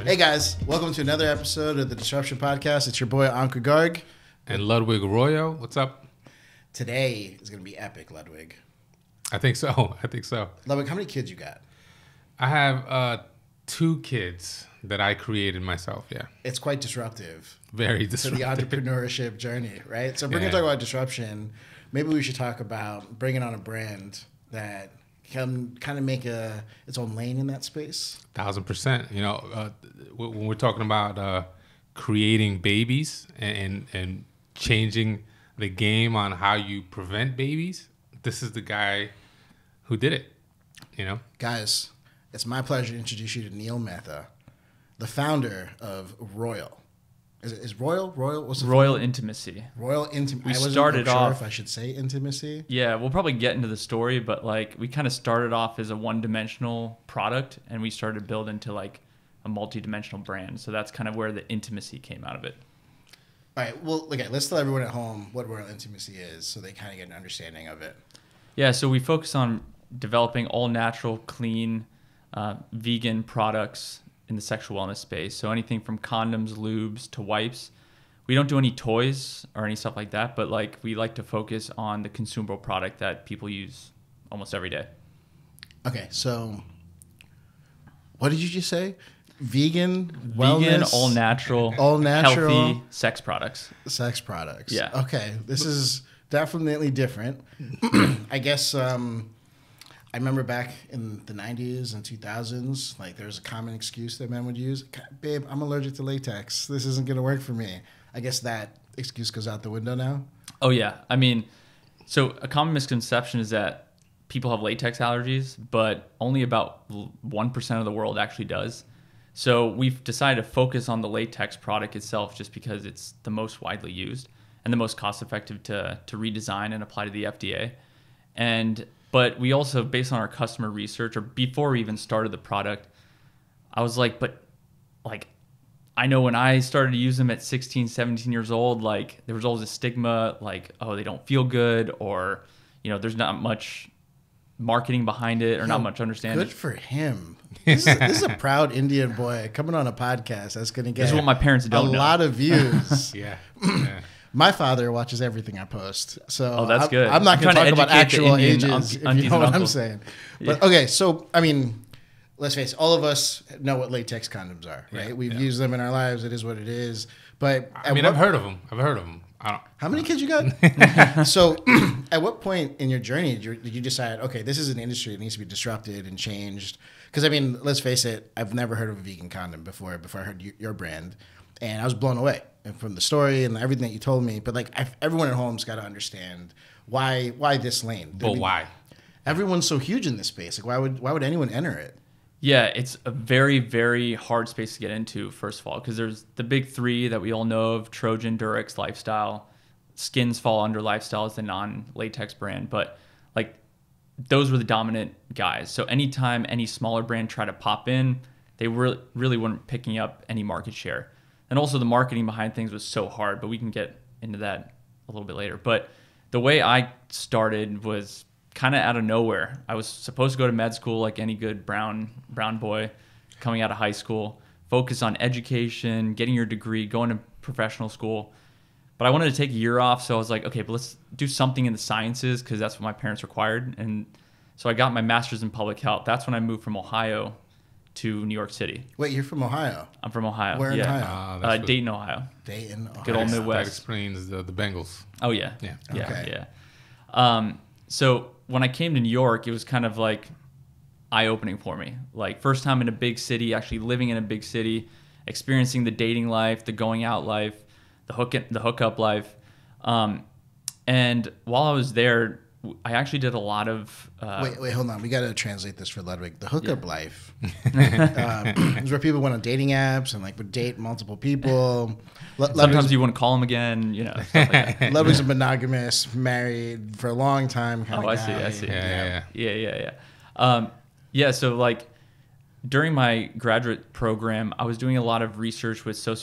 Hey guys, welcome to another episode of the Disruption Podcast. It's your boy Anka Garg. And Ludwig Arroyo, what's up? Today is going to be epic, Ludwig. I think so. Ludwig, how many kids you got? I have 2 kids that I created myself, yeah. It's quite disruptive. Very disruptive. To the entrepreneurship journey, right? So if we're going to talk about disruption, maybe we should talk about bringing on a brand that can kind of make its own lane in that space. 1000%. You know, when we're talking about creating babies and changing the game on how you prevent babies, this is the guy who did it, you know? Guys, it's my pleasure to introduce you to Neil Mehta, the founder of Royal. Is Royal? What's the Royal Intimacy. Royal Intimacy. We started off. If I should say intimacy. Yeah, we'll probably get into the story, but like we kind of started off as a one-dimensional product, and we started to build into like a multi-dimensional brand. So that's kind of where the intimacy came out of it. All right. Well, okay. Let's tell everyone at home what Royal Intimacy is, so they kind of get an understanding of it. Yeah. So we focus on developing all natural, clean, vegan products in the sexual wellness space. So anything from condoms, lubes to wipes. We don't do any toys or any stuff like that, but like we like to focus on the consumable product that people use almost every day. Okay, so what did you just say? Vegan, wellness, vegan, all natural, healthy sex products. Sex products. Yeah. Okay, this is definitely different. I guess I remember back in the 90s and 2000s, like there was a common excuse that men would use. Babe, I'm allergic to latex. This isn't going to work for me. I guess that excuse goes out the window now. Oh, yeah. I mean, so a common misconception is that people have latex allergies, but only about 1% of the world actually does. So we've decided to focus on the latex product itself just because it's the most widely used and the most cost effective to redesign and apply to the FDA. But we also, based on our customer research, or before we even started the product, I was like, I know when I started to use them at 16, 17 years old, like there was always a stigma, like, oh, they don't feel good, or, you know, there's not much marketing behind it, or not much understanding. Good for him. This is a proud Indian boy coming on a podcast that's going to get this is what my parents don't know. A lot of views. Yeah. My father watches everything I post, so that's good. I'm not going to talk about actual ages, if you know what I'm saying. Yeah. But okay, so I mean, let's face it, all of us know what latex condoms are, right? Yeah, We've used them in our lives. It is what it is. But I mean, I've heard of them. How many kids you got? So, at what point in your journey did you decide, okay, this is an industry that needs to be disrupted and changed? Because I mean, let's face it, I've never heard of a vegan condom before I heard your brand. And I was blown away from the story and everything that you told me. But like everyone at home's got to understand why this lane. But why? Everyone's so huge in this space. Like why would anyone enter it? Yeah, it's a very, very hard space to get into, first of all, because there's the big 3 that we all know of: Trojan, Durex, Lifestyle. Skins fall under Lifestyle as the non-latex brand. But like those were the dominant guys. So anytime any smaller brand tried to pop in, they really weren't picking up any market share. And also the marketing behind things was so hard, but we can get into that a little bit later. But the way I started was kind of out of nowhere. I was supposed to go to med school like any good brown boy coming out of high school, focus on education, getting your degree, going to professional school. But I wanted to take a year off, so I was like, okay, but let's do something in the sciences because that's what my parents required. And so I got my master's in public health. That's when I moved from Ohio to New York City. Wait, you're from Ohio? I'm from Ohio. Where in Ohio? Dayton, Ohio. Dayton, Ohio. Good old Midwest. That explains the Bengals. Oh, yeah. Yeah. Okay. Yeah. So when I came to New York, it was kind of like eye-opening for me. Like first time in a big city, actually living in a big city, experiencing the dating life, the going out life, the hookup life. And while I was there, I actually did a lot of. Wait, hold on. We got to translate this for Ludwig. The hookup life is where people went on dating apps and like would date multiple people. Sometimes you want to call them again, stuff like that. Ludwig's a monogamous, married for a long time kind of I guy. see. Yeah. So like during my graduate program, I was doing a lot of research with different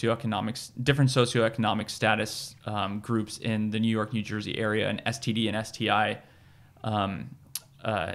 socioeconomic status groups in the New York, New Jersey area, and STD and STI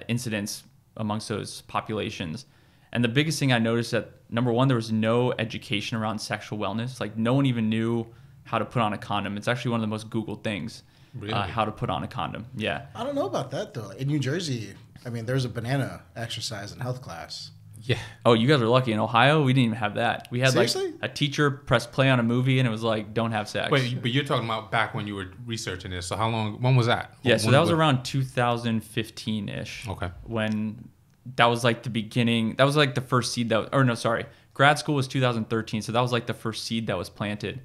incidents amongst those populations. And the biggest thing I noticed that, number one, there was no education around sexual wellness. Like no one even knew how to put on a condom. It's actually one of the most Googled things, really? How to put on a condom. Yeah. I don't know about that though. In New Jersey, I mean, there's a banana exercise in health class. Yeah. Oh, you guys are lucky. In Ohio, we didn't even have that. We had Seriously? like a teacher press play on a movie and it was like, don't have sex. Wait, but you're talking about back when you were researching this. So when was that? Yeah, so that was around 2015-ish. Okay. When that was like the beginning. That was like the first seed grad school was 2013. So that was like the first seed that was planted.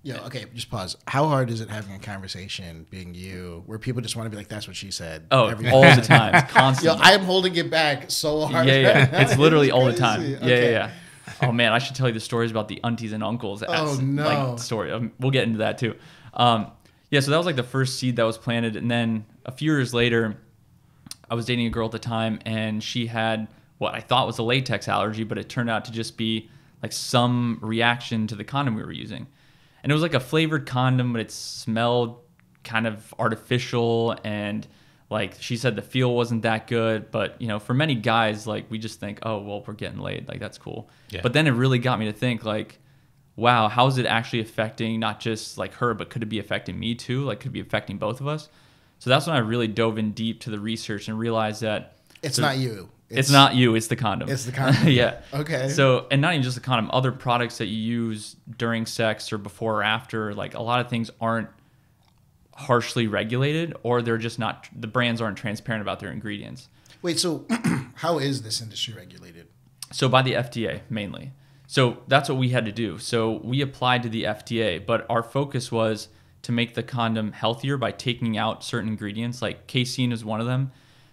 Yeah, okay, just pause. How hard is it having a conversation, being you, where people just want to be like, that's what she said? Oh, all the time, constantly. I'm holding it back so hard. Yeah. It's literally all the crazy. time. Okay. Yeah. Oh, man, I should tell you the stories about the aunties and uncles. Oh, no. Like, story. We'll get into that, too. So that was like the first seed that was planted. And then a few years later, I was dating a girl at the time, and she had what I thought was a latex allergy, but it turned out to just be like some reaction to the condom we were using. And it was like a flavored condom, but it smelled kind of artificial. And like she said, the feel wasn't that good. But, for many guys, like we just think, oh, well, we're getting laid. Like that's cool. Yeah. But then it really got me to think like, wow, how is it actually affecting not just like her, but could it be affecting me too? Like could it be affecting both of us? So that's when I really dove in deep to the research and realized that It's not you. It's not you. It's the condom. It's the condom. Yeah. Okay. So, and not even just the condom, other products that you use during sex or before or after, like a lot of things aren't harshly regulated, or they're just not, the brands aren't transparent about their ingredients. Wait, so how is this industry regulated? So by the FDA mainly. So that's what we had to do. So we applied to the FDA, but our focus was to make the condom healthier by taking out certain ingredients, like casein is one of them.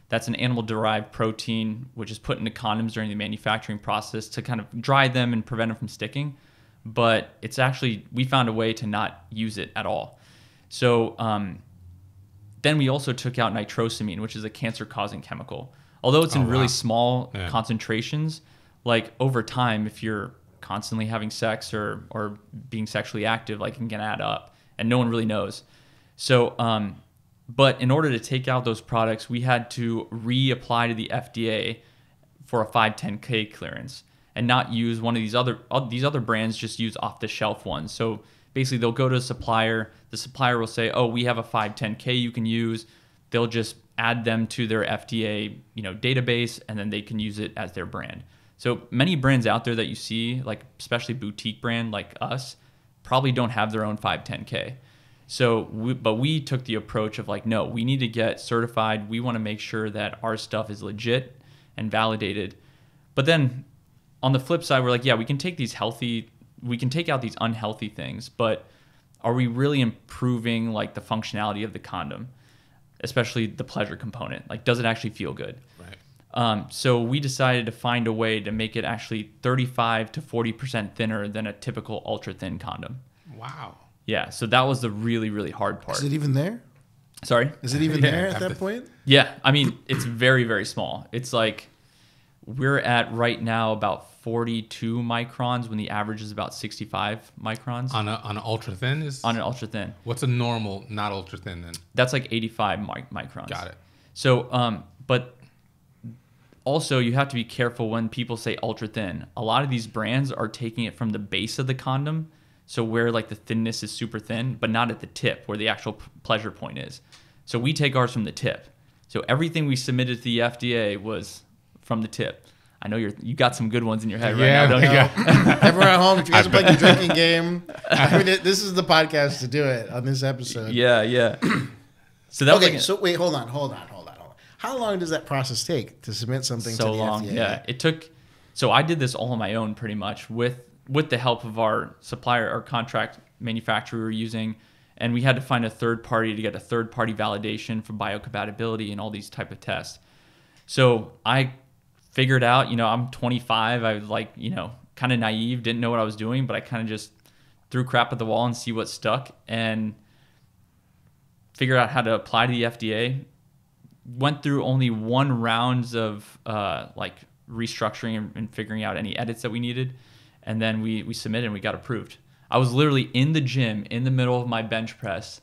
That's an animal-derived protein, which is put into condoms during the manufacturing process to kind of dry them and prevent them from sticking. But it's actually, we found a way to not use it at all. So then we also took out nitrosamine, which is a cancer-causing chemical. Although it's in really small concentrations, like over time, if you're constantly having sex or being sexually active, like it can add up, and no one really knows. So, but in order to take out those products, we had to reapply to the FDA for a 510K clearance and not use one of these other brands, just use off-the-shelf ones. So basically, they'll go to a supplier. The supplier will say, "Oh, we have a 510K you can use." They'll just add them to their FDA, database, and then they can use it as their brand. So many brands out there that you see, like especially boutique brand like us, probably don't have their own 510K. So, but we took the approach of like, no, we need to get certified. We want to make sure that our stuff is legit and validated. But then on the flip side, we're like, yeah, we can take out these unhealthy things, but are we really improving like the functionality of the condom, especially the pleasure component? Like, does it actually feel good? Right. So we decided to find a way to make it actually 35 to 40% thinner than a typical ultra thin condom. Wow. Yeah, so that was the really, really hard part. Is it even there? Sorry? Is it even there at that point? Yeah, I mean, it's very, very small. It's like we're at right now about 42 microns when the average is about 65 microns. On an ultra thin is? On an ultra thin. What's a normal, not ultra thin then? That's like 85 microns. Got it. So, but also you have to be careful when people say ultra thin. A lot of these brands are taking it from the base of the condom, so where like the thinness is super thin, but not at the tip where the actual pleasure point is. So we take ours from the tip. So everything we submitted to the FDA was from the tip. I know you got some good ones in your head right now, don't you? Everyone at home, if you guys are playing the drinking game, I mean, this is the podcast to do it on this episode. Yeah. So that okay. So wait, hold on. How long does that process take to submit something to the FDA? Yeah, it took. So I did this all on my own, pretty much, with the help of our supplier, our contract manufacturer we were using, And we had to find a third party to get a third party validation for biocompatibility and all these type of tests. So I figured out, I'm 25. I was like, kind of naive, didn't know what I was doing, but I kind of just threw crap at the wall and see what stuck, and figured out how to apply to the FDA. Went through only one round of restructuring and figuring out any edits that we needed. And then we submitted and we got approved. I was literally in the gym in the middle of my bench press,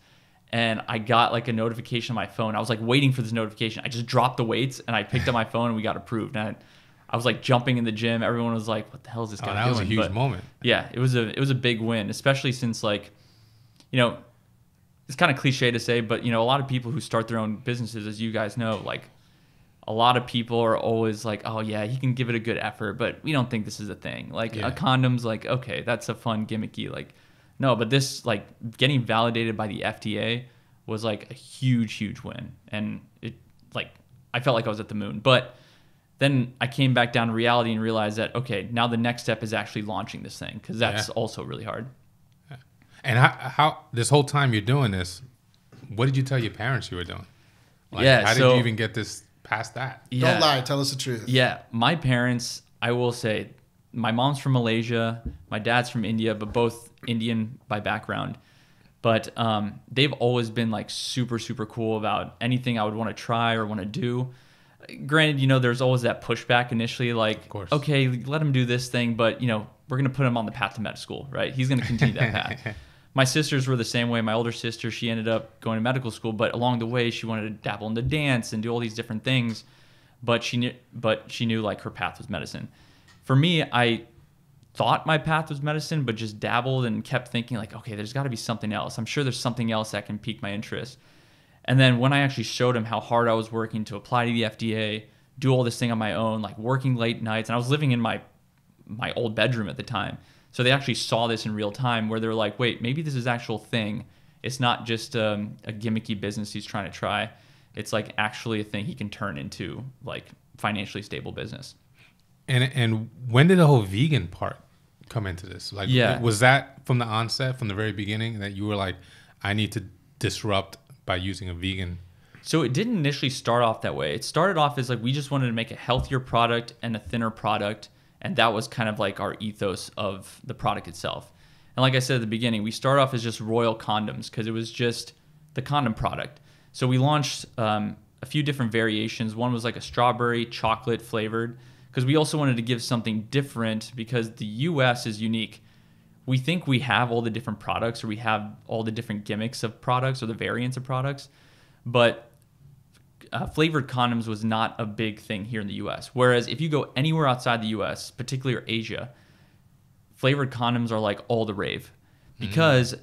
and I got like a notification on my phone. I was like waiting for this notification. I just dropped the weights and I picked up my phone and we got approved. And I was like jumping in the gym. Everyone was like, what the hell is this guy doing? That was a huge moment. Yeah, it was a big win, especially since it's kind of cliche to say, but a lot of people who start their own businesses, as you guys know, like a lot of people are always like, oh yeah, he can give it a good effort, but we don't think this is a thing. Like a condom's like, okay, that's a fun gimmicky. Like, no, but this like getting validated by the FDA was like a huge, huge win. And it like, I felt like I was at the moon, but then I came back down to reality and realized that, okay, now the next step is actually launching this thing. Cause that's also really hard. And how this whole time you're doing this, what did you tell your parents you were doing? Like, how did you even get this past that? Yeah. Don't lie. Tell us the truth. Yeah. My parents, I will say, my mom's from Malaysia. My dad's from India, but both Indian by background. But they've always been like super, super cool about anything I would want to try or want to do. Granted, there's always that pushback initially, like, okay, let him do this thing, but, we're going to put him on the path to med school, right? He's going to continue that path. My sisters were the same way. My older sister, she ended up going to medical school, but along the way, she wanted to dabble into dance and do all these different things. But she knew like her path was medicine. For me, I thought my path was medicine, but just dabbled and kept thinking like, okay, there's got to be something else. I'm sure there's something else that can pique my interest. And then when I actually showed them how hard I was working to apply to the FDA, do all this thing on my own, like working late nights, and I was living in my old bedroom at the time. So they actually saw this in real time where they're like, wait, maybe this is actual thing. It's not just a gimmicky business he's trying to try. It's like actually a thing he can turn into like financially stable business. And when did the whole vegan part come into this? Like, was that from the onset, from the very beginning, that you were like, I need to disrupt by using a vegan? So it didn't initially start off that way. It started off as like we just wanted to make a healthier product and a thinner product. And that was kind of like our ethos of the product itself. And like I said at the beginning, we started off as just Royal Condoms because it was just the condom product. So we launched a few different variations. One was like a strawberry chocolate flavored because we also wanted to give something different because the US is unique. We think we have all the different products or we have all the different gimmicks of products or the variants of products, but flavored condoms was not a big thing here in the US. Whereas if you go anywhere outside the US, particularly Asia, flavored condoms are like all the rave because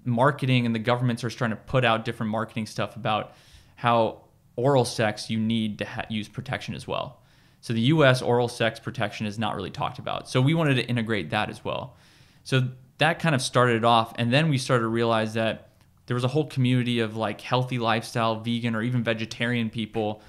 marketing and the governments are starting to put out different marketing stuff about how oral sex you need to use protection as well. So the US oral sex protection is not really talked about. So we wanted to integrate that as well. So that kind of started it off. And then we started to realize that there was a whole community of like healthy lifestyle, vegan, or even vegetarian people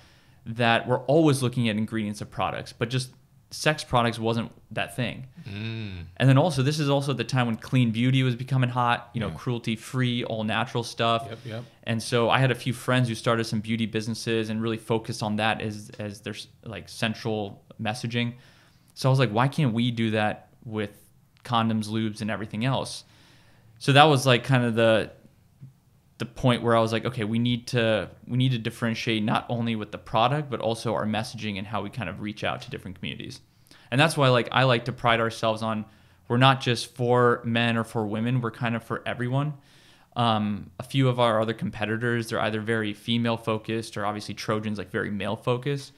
that were always looking at ingredients of products, but just sex products wasn't that thing. And then also, this is also the time when clean beauty was becoming hot, cruelty-free, all natural stuff. Yep. And so I had a few friends who started some beauty businesses and really focused on that as their like central messaging. So I was like, why can't we do that with condoms, lubes, and everything else? So that was like kind of the point where I was like, okay, we need to differentiate not only with the product, but also our messaging and how we kind of reach out to different communities. And that's why I like to pride ourselves on, we're not just for men or for women, we're kind of for everyone. A few of our other competitors, they're either very female focused or obviously Trojan's like very male focused,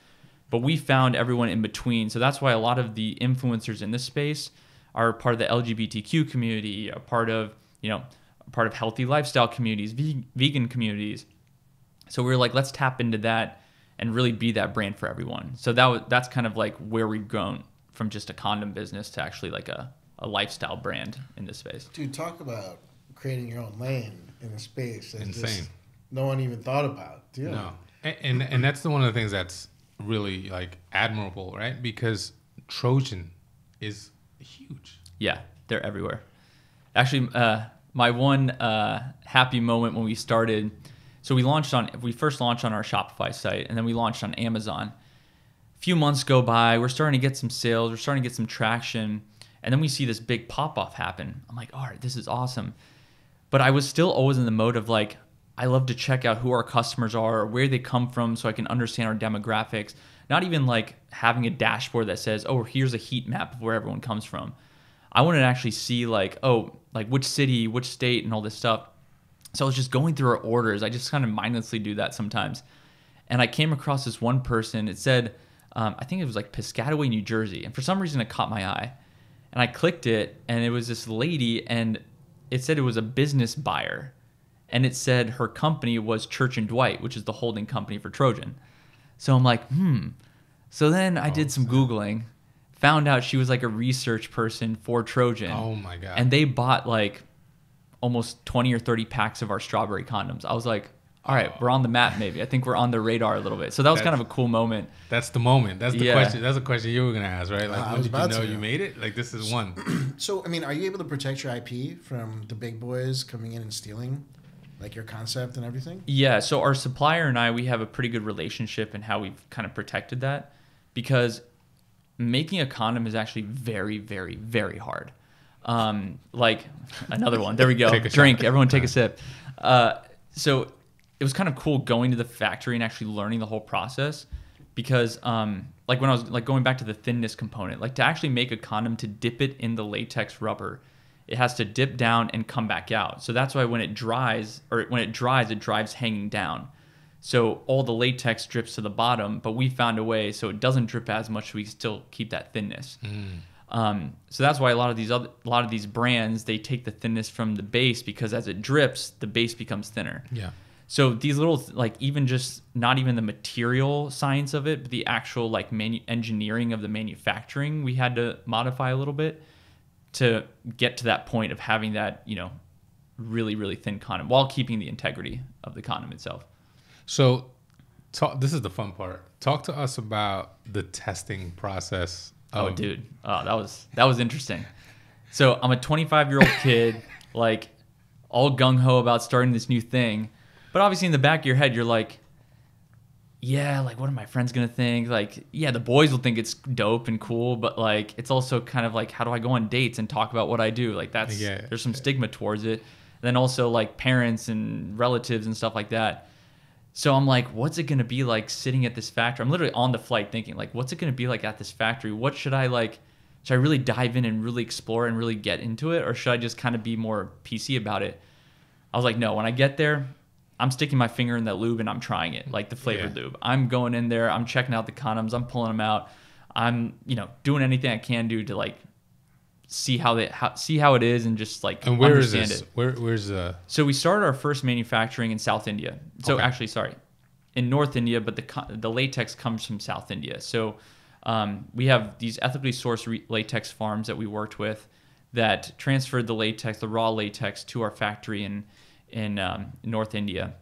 but we found everyone in between. So that's why a lot of the influencers in this space are part of the LGBTQ community, a part of healthy lifestyle communities, vegan communities. So we were like, let's tap into that and really be that brand for everyone. So that's kind of like where we've grown from just a condom business to actually like a lifestyle brand in this space. Dude, talk about creating your own lane in a space that insane. No one even thought about. Dude. No, and that's one of the things that's really like admirable, right? Because Trojan is huge. Yeah, they're everywhere. Actually, my one happy moment when we started. So we first launched on our Shopify site, and then we launched on Amazon. A few months go by, we're starting to get some sales, we're starting to get some traction, and then we see this big pop-off happen. I'm like, all right, this is awesome. But I was still always in the mode of like, I love to check out who our customers are, or where they come from, so I can understand our demographics. Not even like having a dashboard that says, oh, here's a heat map of where everyone comes from. I wanted to actually see like, oh, like which city, which state, and all this stuff. So I was just going through our orders. I just kind of mindlessly do that sometimes. And I came across this one person. It said, I think it was like Piscataway, New Jersey. And for some reason, it caught my eye. And I clicked it, and it was this lady, and it said it was a business buyer. And it said her company was Church and Dwight, which is the holding company for Trojan. So I'm like, So then I did some Googling, found out she was like a research person for Trojan. Oh my God. And they bought like almost 20 or 30 packs of our strawberry condoms. I was like, all right, we're on the map maybe. I think we're on the radar a little bit. So that was kind of a cool moment. That's the moment. That's the question. That's the question you were going to ask, right? Like, when did you know you made it? Like, this is one. So, I mean, are you able to protect your IP from the big boys coming in and stealing, like, your concept and everything? Yeah. So our supplier and I, we have a pretty good relationship in how we've kind of protected that, because making a condom is actually very, very, very hard. Like another one. There we go. Drink. Everyone take a sip. So it was kind of cool going to the factory and actually learning the whole process, because like when I was like going back to the thinness component, like to actually make a condom, to dip it in the latex rubber, it has to dip down and come back out. So that's why when it dries, it dries hanging down. So all the latex drips to the bottom, but we found a way so it doesn't drip as much, so we still keep that thinness. So that's why a lot of these brands, they take the thinness from the base, because as it drips, the base becomes thinner. Yeah. So these little, like, even just not even the material science of it, but the actual like engineering of the manufacturing, we had to modify a little bit to get to that point of having that, really, really thin condom while keeping the integrity of the condom itself. So this is the fun part. Talk to us about the testing process. Oh, dude. Oh, that was interesting. So I'm a 25-year-old kid, like all gung-ho about starting this new thing. But obviously in the back of your head, you're like, yeah, like, what are my friends going to think? Like, yeah, the boys will think it's dope and cool, but like, it's also kind of like, how do I go on dates and talk about what I do? Like, there's some stigma towards it. And then also like parents and relatives and stuff like that. So I'm like, what's it going to be like sitting at this factory? I'm literally on the flight thinking, like, what's it going to be like at this factory? What should I like? Should I really dive in and really explore and really get into it? Or should I just kind of be more PC about it? I was like, no, when I get there, I'm sticking my finger in that lube and I'm trying it, like the flavored lube. I'm going in there, I'm checking out the condoms, I'm pulling them out. I'm, doing anything I can do to like see how it is and just like and where understand is this? it. Where's the? So we started our first manufacturing in South India. So actually, sorry, in North India, but the latex comes from South India. So we have these ethically sourced latex farms that we worked with that transferred the latex, the raw latex, to our factory in North India,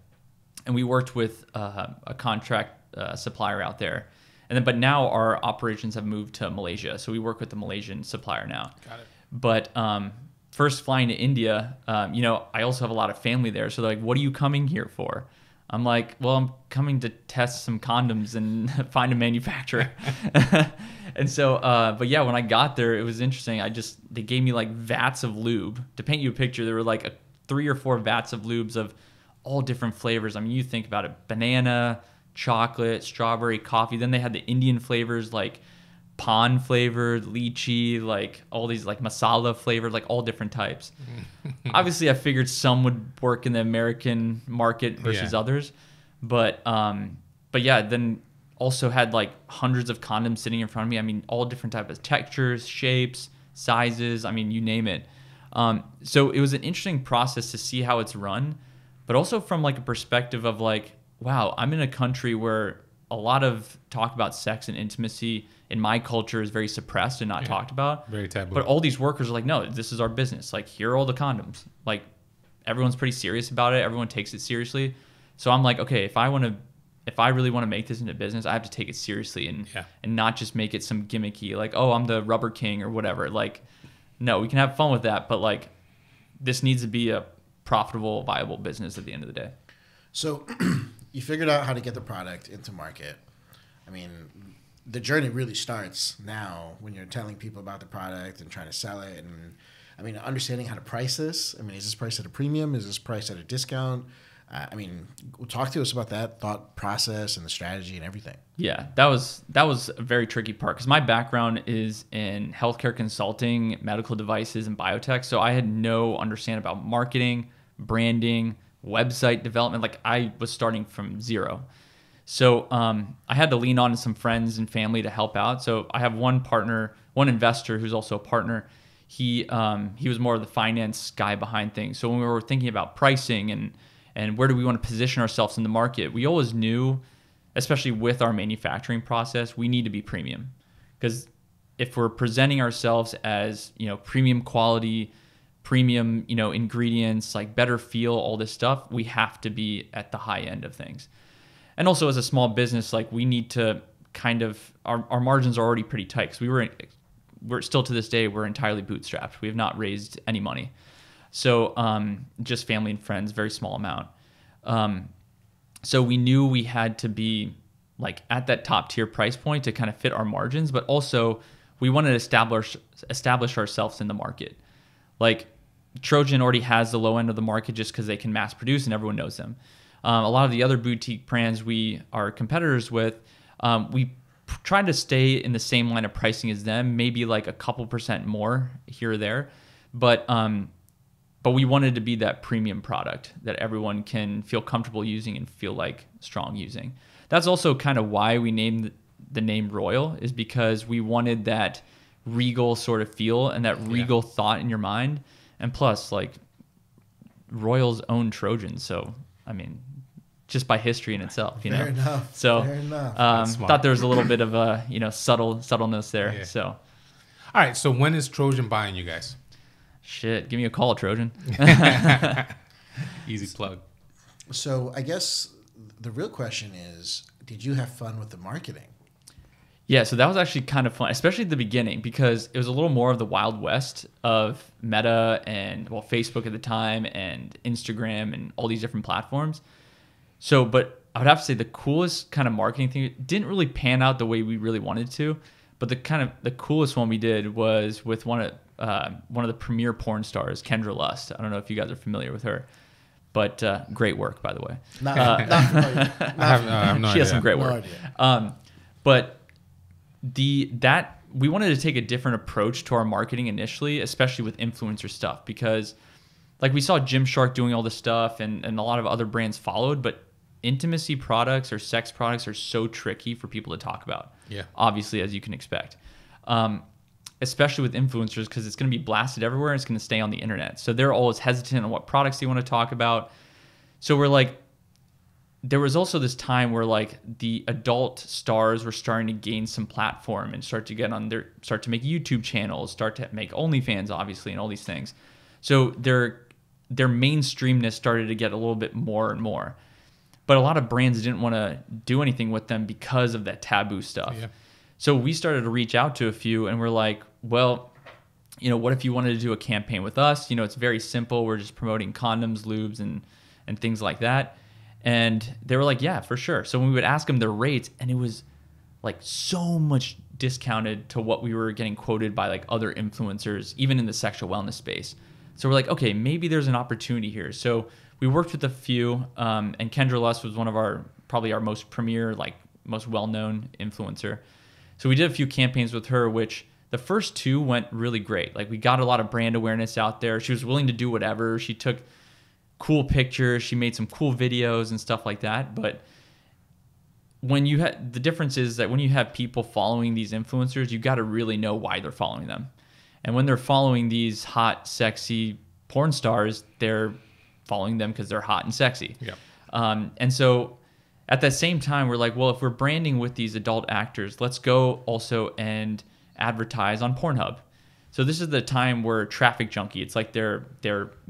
and we worked with a contract supplier out there, but now our operations have moved to Malaysia, so we work with the Malaysian supplier now. Got it. But first flying to India, I also have a lot of family there, so they're like, "What are you coming here for?" I'm like, "Well, I'm coming to test some condoms and find a manufacturer." And so, but yeah, when I got there, it was interesting. They gave me like vats of lube. To paint you a picture, there were like 3 or 4 vats of lubes of all different flavors. I mean, you think about it, banana, chocolate, strawberry, coffee. Then they had the Indian flavors like pan flavored, lychee, like all these like masala flavored, like all different types. Obviously, I figured some would work in the American market versus others. But yeah, then also had like hundreds of condoms sitting in front of me. I mean, all different types of textures, shapes, sizes. I mean, you name it. So it was an interesting process to see how it's run, but also from like a perspective of like, wow, I'm in a country where a lot of talk about sex and intimacy in my culture is very suppressed and not talked about. Very taboo. But all these workers are like, no, this is our business. Like, here are all the condoms. Like, everyone's pretty serious about it. Everyone takes it seriously. So I'm like, okay, if I really want to make this into business, I have to take it seriously and not just make it some gimmicky, like, oh, I'm the rubber king or whatever. Like, no, we can have fun with that, but like, this needs to be a profitable, viable business at the end of the day. So you figured out how to get the product into market. I mean, the journey really starts now when you're telling people about the product and trying to sell it. And I mean, understanding how to price this. I mean, is this priced at a premium? Is this priced at a discount? I mean, talk to us about that thought process and the strategy and everything. Yeah, that was a very tricky part because my background is in healthcare consulting, medical devices, and biotech. So I had no understanding about marketing, branding, website development. Like I was starting from zero. So I had to lean on some friends and family to help out. So I have one partner, one investor who's also a partner. He was more of the finance guy behind things. So when we were thinking about pricing and where do we want to position ourselves in the market, we always knew, especially with our manufacturing process, we need to be premium. Because if we're presenting ourselves as, premium quality, premium, ingredients, like better feel, all this stuff, we have to be at the high end of things. And also as a small business, like we need to kind of, our margins are already pretty tight because we're still to this day, we're entirely bootstrapped. We have not raised any money. So just family and friends, very small amount. So we knew we had to be like at that top tier price point to kind of fit our margins, but also we wanted to establish ourselves in the market. Like Trojan already has the low end of the market just because they can mass produce and everyone knows them. A lot of the other boutique brands we are competitors with, we tried to stay in the same line of pricing as them, maybe like a couple % more here or there. But we wanted to be that premium product that everyone can feel comfortable using and feel like strong using. That's also kind of why we named the name Royal, is because we wanted that regal sort of feel and that regal thought in your mind. And plus, like, Royal's own Trojan. So, I mean, just by history in itself, Fair enough. So, Fair enough. thought there was a little bit of a, subtleness there. Yeah. So, All right. So when is Trojan buying you guys? shit, give me a call, Trojan. Easy plug. So I guess the real question is, did you have fun with the marketing? Yeah, so that was actually kind of fun, especially at the beginning, because it was a little more of the Wild West of Meta and, Facebook at the time and Instagram and all these different platforms. So, but I would have to say the coolest kind of marketing thing didn't really pan out the way we really wanted to, but the coolest one we did was with one of the premier porn stars, Kendra Lust. I don't know if you guys are familiar with her, but great work, by the way. Not familiar. I have no idea. She has some great No work. idea. But we wanted to take a different approach to our marketing initially, especially with influencer stuff, because like we saw Gymshark doing all this stuff and a lot of other brands followed, but intimacy products or sex products are so tricky for people to talk about. Yeah. Obviously, as you can expect. Especially with influencers, because it's going to be blasted everywhere and it's going to stay on the internet. So they're always hesitant on what products they want to talk about. So we're like, there was also this time where like the adult stars were starting to gain some platform and start to make YouTube channels, start to make OnlyFans, obviously, and all these things. So their mainstreamness started to get a little bit more and more. But a lot of brands didn't want to do anything with them because of that taboo stuff. Yeah. So we started to reach out to a few and we're like, well, what if you wanted to do a campaign with us? It's very simple. We're just promoting condoms, lubes, and things like that. And they were like, yeah, for sure. So when we would ask them their rates, and it was like so much discounted to what we were getting quoted by like other influencers, even in the sexual wellness space. So we're like, okay, maybe there's an opportunity here. So we worked with a few, and Kendra Lust was one of probably our most premier, like most well-known influencer. So we did a few campaigns with her, which the first two went really great. Like we got a lot of brand awareness out there. She was willing to do whatever. She took cool pictures. She made some cool videos and stuff like that. But the difference is that when you have people following these influencers, you got to really know why they're following them. And when they're following these hot, sexy porn stars, they're following them because they're hot and sexy. Yeah. And so at the same time, we're like, well, if we're branding with these adult actors, let's go also and advertise on Pornhub. So this is the time where Traffic Junkie, it's like their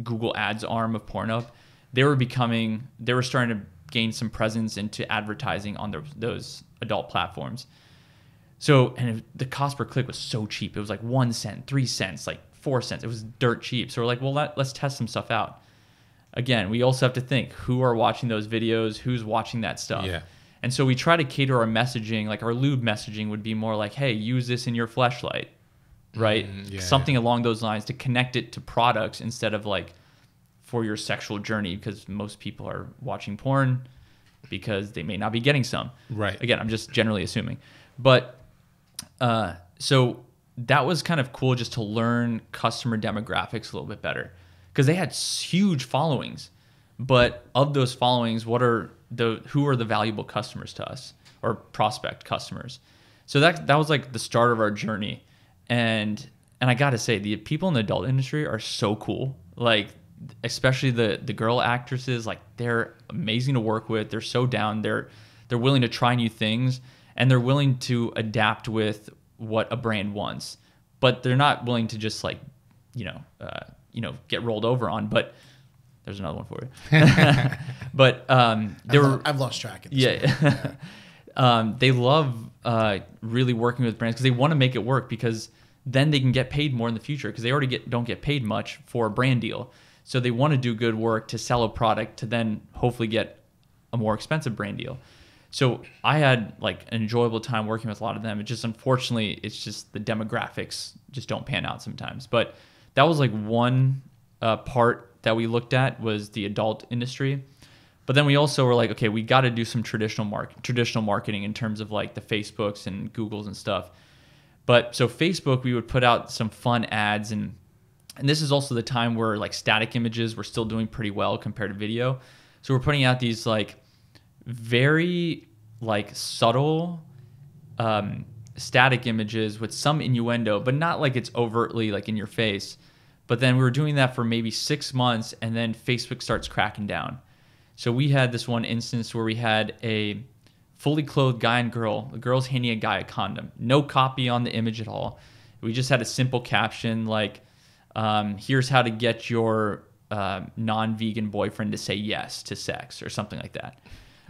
Google Ads arm of Pornhub, they were starting to gain some presence into advertising on those adult platforms. So, and the cost per click was so cheap. It was like 1 cent, 3 cents, like 4 cents. It was dirt cheap. So we're like, well, let's test some stuff out. Again, we also have to think who are watching those videos, who's watching that stuff. Yeah. And so we try to cater our messaging, like our lube messaging would be more like, hey, use this in your fleshlight, right? Something along those lines to connect it to products instead of like for your sexual journey, because most people are watching porn because they may not be getting some. Right. Again, I'm just generally assuming. But so that was kind of cool just to learn customer demographics a little bit better, because they had huge followings. But of those followings, who are the valuable customers to us, or prospect customers? So that was like the start of our journey. And I got to say, the people in the adult industry are so cool. Like, especially the girl actresses, like they're amazing to work with. They're so down. They're willing to try new things, and they're willing to adapt with what a brand wants. But they're not willing to just like, get rolled over on. But there's another one for you. But I've lost track of this point. they love really working with brands because they want to make it work, because then they can get paid more in the future, because they already don't get paid much for a brand deal. So they want to do good work to sell a product to then hopefully get a more expensive brand deal. So I had like an enjoyable time working with a lot of them. It just, unfortunately, it's just the demographics just don't pan out sometimes. But that was like one part that we looked at, was the adult industry. But then we also were like, okay, we got to do some traditional marketing in terms of like the Facebooks and Googles and stuff. But so Facebook, we would put out some fun ads, and this is also the time where like static images were still doing pretty well compared to video. So we're putting out these like very like subtle static images with some innuendo, but not like it's overtly like in your face. But then we were doing that for maybe 6 months, and then Facebook starts cracking down. So we had this one instance where we had a fully clothed guy and girl. The girl's handing a guy a condom. No copy on the image at all. We just had a simple caption like, here's how to get your non-vegan boyfriend to say yes to sex, or something like that.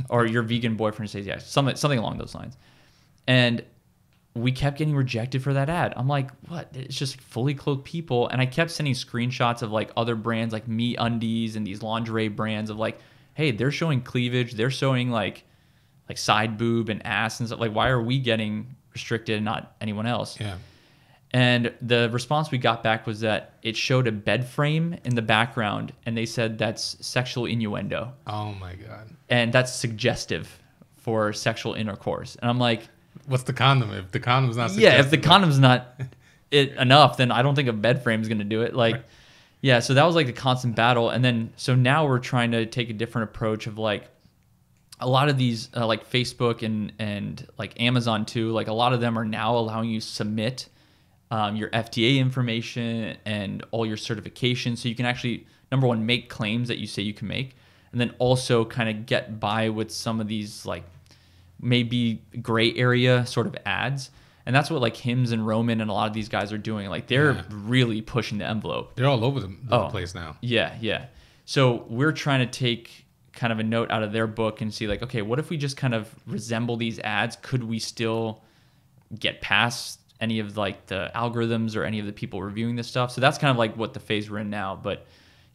Or your vegan boyfriend says yes, something along those lines. And we kept getting rejected for that ad. I'm like, what? It's just fully clothed people. And I kept sending screenshots of like other brands like Me Undies and these lingerie brands of like, hey, they're showing cleavage. They're showing like side boob and ass and stuff. Like, why are we getting restricted and not anyone else? Yeah. And the response we got back was that it showed a bed frame in the background, and they said that's sexual innuendo. Oh my God. And that's suggestive for sexual intercourse. And I'm like, what's the condom? If the condom's not suggestive, yeah, if the condom's not enough, then I don't think a bed frame is going to do it. Like, right. Yeah, so that was like the constant battle. And then, so now we're trying to take a different approach of like, a lot of these like Facebook and like Amazon too, like a lot of them are now allowing you to submit your FDA information and all your certifications, so you can actually, number one, make claims that you say you can make, and then also kind of get by with some of these like maybe gray area sort of ads. And that's what like Hims and Roman and a lot of these guys are doing. Like they're really pushing the envelope. They're all over the place now. Yeah. So we're trying to take kind of a note out of their book and see like, okay, what if we just kind of resemble these ads? Could we still get past any of like the algorithms or any of the people reviewing this stuff? So that's kind of like what the phase we're in now. But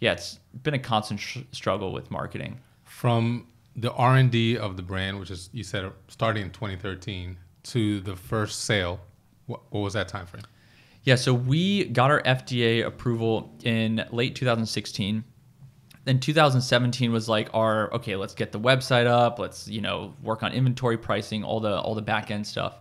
yeah, it's been a constant struggle with marketing. From the R&D of the brand, which is, you said, starting in 2013, to the first sale, what was that time frame? Yeah, so we got our FDA approval in late 2016. Then 2017 was like okay, let's get the website up, let's work on inventory pricing, all the back end stuff.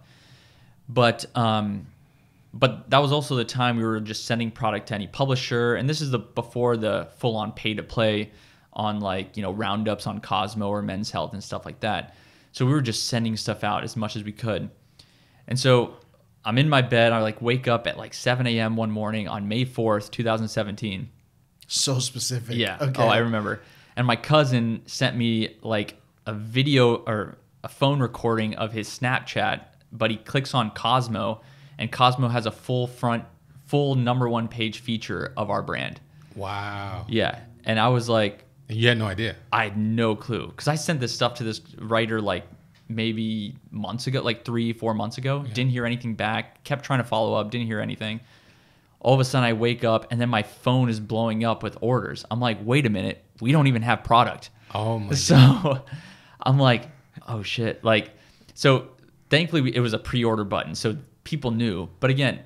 But that was also the time we were just sending product to any publisher, and this is before the full on pay to play on like roundups on Cosmo or Men's Health and stuff like that. So we were just sending stuff out as much as we could. And so I'm in my bed, I like wake up at like 7 a.m. one morning on May 4th, 2017. So specific. Yeah. Okay. Oh, I remember. And my cousin sent me like a video or a phone recording of his Snapchat, but he clicks on Cosmo, and Cosmo has a full #1 page feature of our brand. Wow. Yeah. And I was like, and you had no idea. I had no clue, because I sent this stuff to this writer like maybe months ago, like 3-4 months ago. Yeah. Didn't hear anything back. Kept trying to follow up. Didn't hear anything. all of a sudden I wake up and then my phone is blowing up with orders. I'm like, wait a minute, we don't even have product. Oh my So God. I'm like, oh shit. Like, so thankfully it was a pre-order button, so people knew. But again,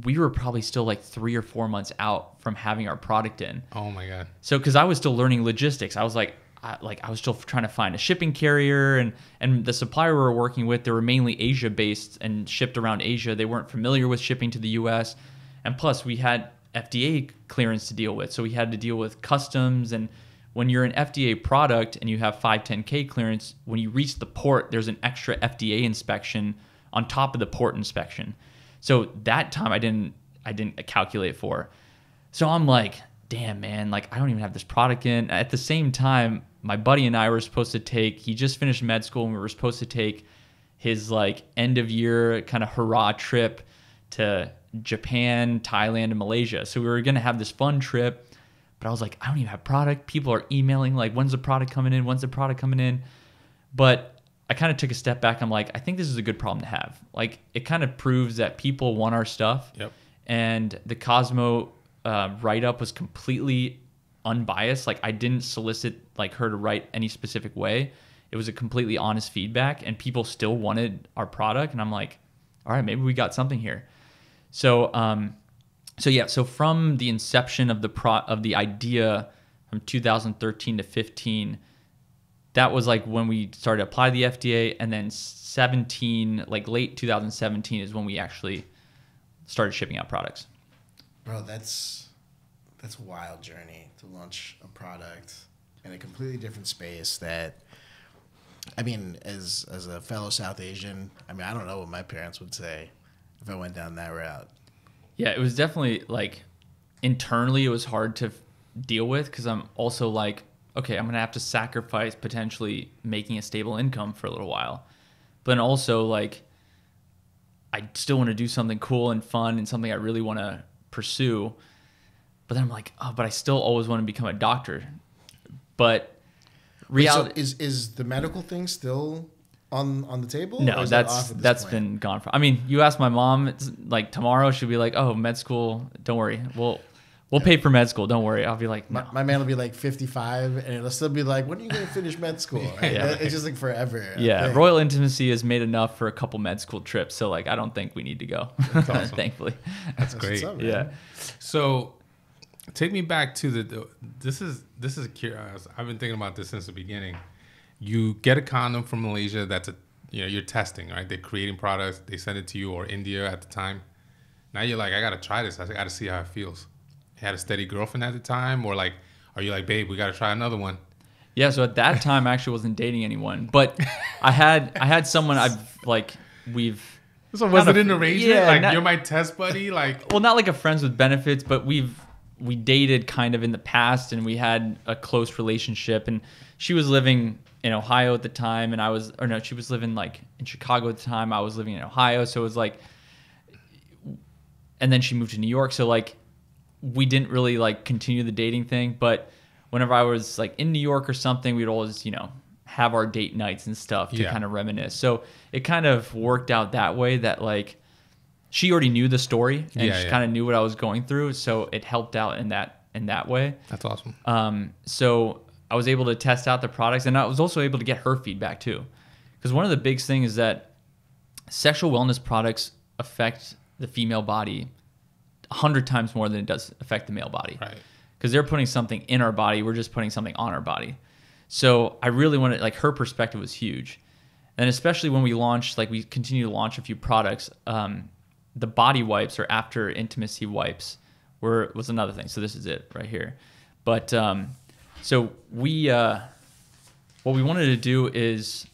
we were probably still like 3 or 4 months out from having our product in. Oh my God. So, because I was still learning logistics, I was like, I was still trying to find a shipping carrier, and the supplier we were working with, they were mainly Asia based and shipped around Asia. They weren't familiar with shipping to the US, and plus we had FDA clearance to deal with, so we had to deal with customs. And when you're an FDA product and you have 510K clearance, when you reach the port, there's an extra FDA inspection on top of the port inspection. So that time I didn't calculate for. So I'm like, damn, man, like I don't even have this product in. At the same time, my buddy and I were supposed to take, he just finished med school, and we were supposed to take his like end of year kind of hurrah trip to Japan, Thailand, and Malaysia. So we were going to have this fun trip, but I was like, I don't even have product. People are emailing like, when's the product coming in? When's the product coming in? But I kind of took a step back. I'm like, I think this is a good problem to have. Like, it kind of proves that people want our stuff. Yep. And the Cosmo write-up was completely unbiased. Like, I didn't solicit like her to write any specific way. It was a completely honest feedback, and people still wanted our product. And I'm like, all right, maybe we got something here. So, so from the inception of the idea from 2013 to 15, that was like when we started to apply the FDA, and then 17, like late 2017 is when we actually started shipping out products. Bro, that's a wild journey to launch a product in a completely different space that, I mean, as a fellow South Asian, I mean, I don't know what my parents would say if I went down that route. Yeah, it was definitely like internally it was hard to deal with, because I'm also like, okay, I'm going to have to sacrifice potentially making a stable income for a little while. But then also like I still want to do something cool and fun and something I really want to pursue. But then I'm like, oh, but I still always want to become a doctor. But reality is the medical thing still on the table? No, that's been gone from. I mean, you ask my mom, it's like tomorrow she'll be like, "Oh, med school, don't worry. We'll pay for med school. Don't worry." I'll be like, no. My man will be like 55, and it'll still be like, "When are you going to finish med school?" Right? Yeah. It's just like forever. Yeah, Royal Intimacy has made enough for a couple med school trips, so like I don't think we need to go. That's awesome. Thankfully. That's great. What's up, man. Yeah. So, take me back to this is curious. I've been thinking about this since the beginning. You get a condom from Malaysia. That's you're testing, right? They're creating products. They send it to you, or India at the time. Now you're like, I gotta try this. I gotta see how it feels. You had a steady girlfriend at the time, or like, are you like, babe, we gotta try another one? Yeah. So at that time, I actually wasn't dating anyone, but I had someone we've. So was it an arrangement? Yeah, like you're my test buddy? Like, well, not like a friends with benefits, but we dated kind of in the past, and we had a close relationship. And she was living in Ohio at the time, and she was living like in Chicago at the time. I was living in Ohio, so it was like, and then she moved to New York, so like we didn't really like continue the dating thing. But whenever I was like in New York or something, we'd always have our date nights and stuff to kind of reminisce. So it kind of worked out that way, that like she already knew the story, and she kind of knew what I was going through, so it helped out in that way. That's awesome. So I was able to test out the products, and I was also able to get her feedback too, because one of the big things is that sexual wellness products affect the female body 100 times more than it does affect the male body. Right. Because they're putting something in our body, we're just putting something on our body. So I really wanted, like, her perspective was huge. And especially when we launched, like we continue to launch a few products, the body wipes or after intimacy wipes was another thing. So this is it right here. But so we what we wanted to do is